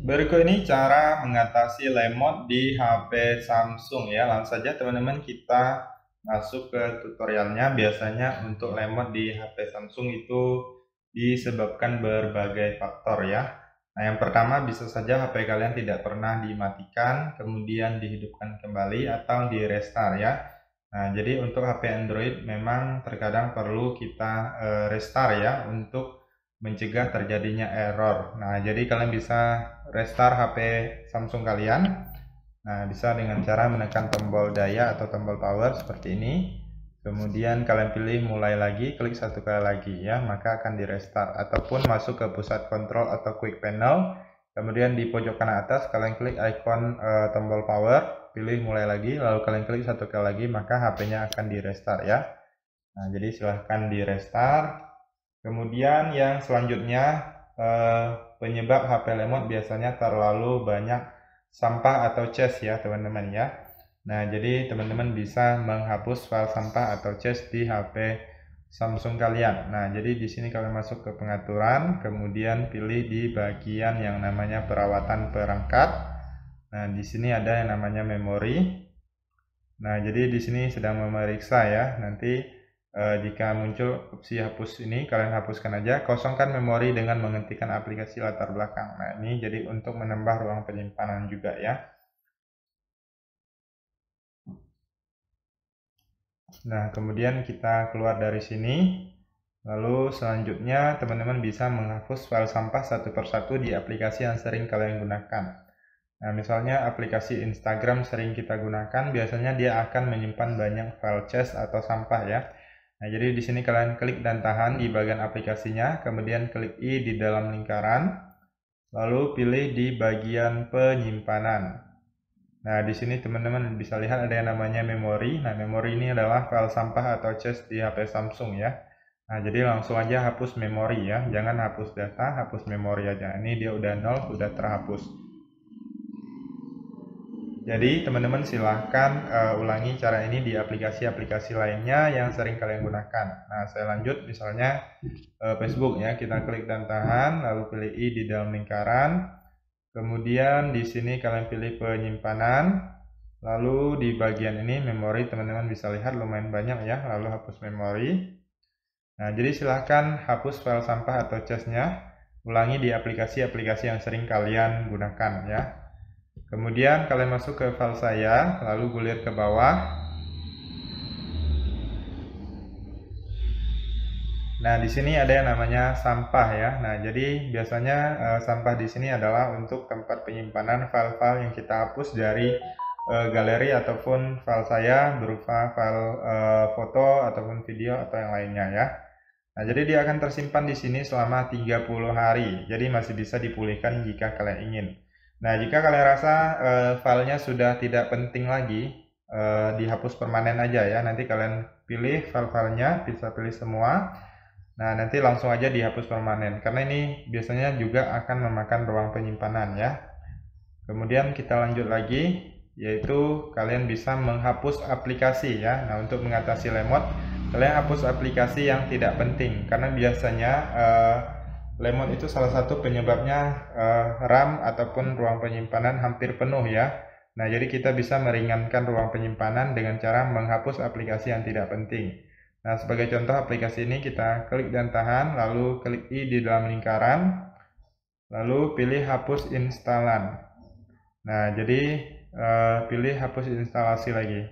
Berikut ini cara mengatasi lemot di HP Samsung ya. Langsung saja teman-teman kita masuk ke tutorialnya. Biasanya untuk lemot di HP Samsung itu disebabkan berbagai faktor ya. Nah, yang pertama bisa saja HP kalian tidak pernah dimatikan, kemudian dihidupkan kembali atau di restart ya. Nah, jadi untuk HP Android memang terkadang perlu kita restart ya untuk mencegah terjadinya error. Nah, jadi kalian bisa restart HP Samsung kalian. Nah, bisa dengan cara menekan tombol daya atau tombol power seperti ini. Kemudian kalian pilih mulai lagi, klik satu kali lagi ya, maka akan di restart. Ataupun masuk ke pusat kontrol atau quick panel. Kemudian di pojok kanan atas kalian klik ikon tombol power, pilih mulai lagi, lalu kalian klik satu kali lagi, maka HP-nya akan di restart ya. Nah, jadi silahkan di restart. Kemudian yang selanjutnya penyebab HP lemot biasanya terlalu banyak sampah atau cache ya teman-teman ya. Nah, jadi teman-teman bisa menghapus file sampah atau cache di HP Samsung kalian. Nah, jadi di sini kalian masuk ke pengaturan, kemudian pilih di bagian yang namanya perawatan perangkat. Nah, di sini ada yang namanya memori. Nah, jadi di sini sedang memeriksa ya. Nanti jika muncul opsi hapus ini, kalian hapuskan aja. Kosongkan memori dengan menghentikan aplikasi latar belakang. Nah, ini jadi untuk menambah ruang penyimpanan juga ya. Nah, kemudian kita keluar dari sini. Lalu selanjutnya teman-teman bisa menghapus file sampah satu persatu di aplikasi yang sering kalian gunakan. Nah, misalnya aplikasi Instagram sering kita gunakan, biasanya dia akan menyimpan banyak file cache atau sampah ya. Nah, jadi di sini kalian klik dan tahan di bagian aplikasinya, kemudian klik I di dalam lingkaran, lalu pilih di bagian penyimpanan. Nah, di sini teman-teman bisa lihat ada yang namanya memori. Nah, memori ini adalah file sampah atau cache di HP Samsung ya. Nah, jadi langsung aja hapus memori ya. Jangan hapus data, hapus memori aja. Ini dia udah nol, udah terhapus. Jadi teman-teman silahkan ulangi cara ini di aplikasi-aplikasi lainnya yang sering kalian gunakan. Nah, saya lanjut misalnya Facebook ya. Kita klik dan tahan, lalu pilih I di dalam lingkaran. Kemudian di sini kalian pilih penyimpanan. Lalu di bagian ini memori teman-teman bisa lihat lumayan banyak ya. Lalu hapus memori. Nah, jadi silahkan hapus file sampah atau cache-nya. Ulangi di aplikasi-aplikasi yang sering kalian gunakan ya. Kemudian kalian masuk ke file saya, lalu gulir ke bawah. Nah, di sini ada yang namanya sampah ya. Nah, jadi biasanya sampah di sini adalah untuk tempat penyimpanan file-file yang kita hapus dari galeri ataupun file saya berupa file foto ataupun video atau yang lainnya ya. Nah, jadi dia akan tersimpan di sini selama 30 hari. Jadi masih bisa dipulihkan jika kalian ingin. Nah, jika kalian rasa filenya sudah tidak penting lagi, dihapus permanen aja ya. Nanti kalian pilih file-filenya, bisa pilih semua. Nah, nanti langsung aja dihapus permanen. Karena ini biasanya juga akan memakan ruang penyimpanan ya. Kemudian kita lanjut lagi, yaitu kalian bisa menghapus aplikasi ya. Nah, untuk mengatasi lemot, kalian hapus aplikasi yang tidak penting. Karena biasanya lemot itu salah satu penyebabnya RAM ataupun ruang penyimpanan hampir penuh ya. Nah, jadi kita bisa meringankan ruang penyimpanan dengan cara menghapus aplikasi yang tidak penting. Nah, sebagai contoh aplikasi ini kita klik dan tahan, lalu klik I di dalam lingkaran, lalu pilih hapus instalan. Nah, jadi pilih hapus instalasi lagi,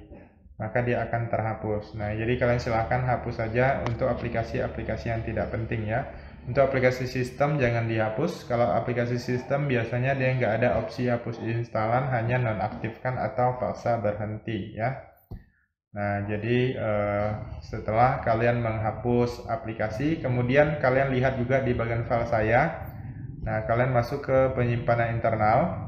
maka dia akan terhapus. Nah, jadi kalian silahkan hapus saja untuk aplikasi-aplikasi yang tidak penting ya. Untuk aplikasi sistem jangan dihapus. Kalau aplikasi sistem biasanya dia nggak ada opsi hapus instalan, hanya nonaktifkan atau paksa berhenti ya. Nah, jadi setelah kalian menghapus aplikasi, kemudian kalian lihat juga di bagian file saya. Nah, kalian masuk ke penyimpanan internal.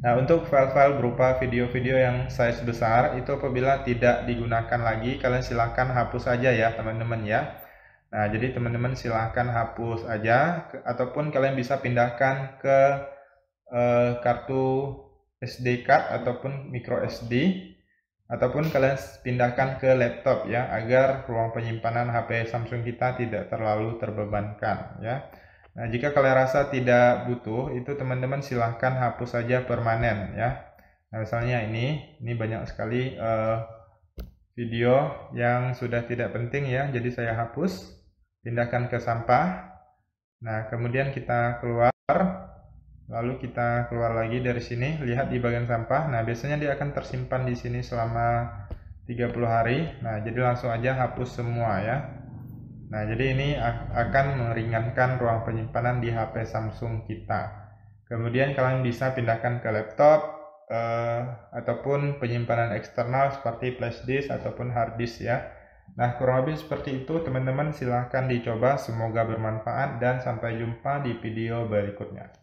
Nah, untuk file-file berupa video-video yang size besar, itu apabila tidak digunakan lagi, kalian silahkan hapus saja ya teman-teman ya. Nah, jadi teman-teman silahkan hapus aja, ataupun kalian bisa pindahkan ke kartu SD card ataupun micro SD, ataupun kalian pindahkan ke laptop ya, agar ruang penyimpanan HP Samsung kita tidak terlalu terbebankan ya. Nah, jika kalian rasa tidak butuh, itu teman-teman silahkan hapus saja permanen ya. Nah, misalnya ini banyak sekali video yang sudah tidak penting ya, jadi saya hapus, pindahkan ke sampah. Nah, kemudian kita keluar, lalu kita keluar lagi dari sini, lihat di bagian sampah. Nah, biasanya dia akan tersimpan di sini selama 30 hari. Nah, jadi langsung aja hapus semua ya. Nah, jadi ini akan meringankan ruang penyimpanan di HP Samsung kita. Kemudian kalian bisa pindahkan ke laptop ataupun penyimpanan eksternal seperti flash disk ataupun hard disk ya. Nah, kurang lebih seperti itu teman-teman, silahkan dicoba, semoga bermanfaat dan sampai jumpa di video berikutnya.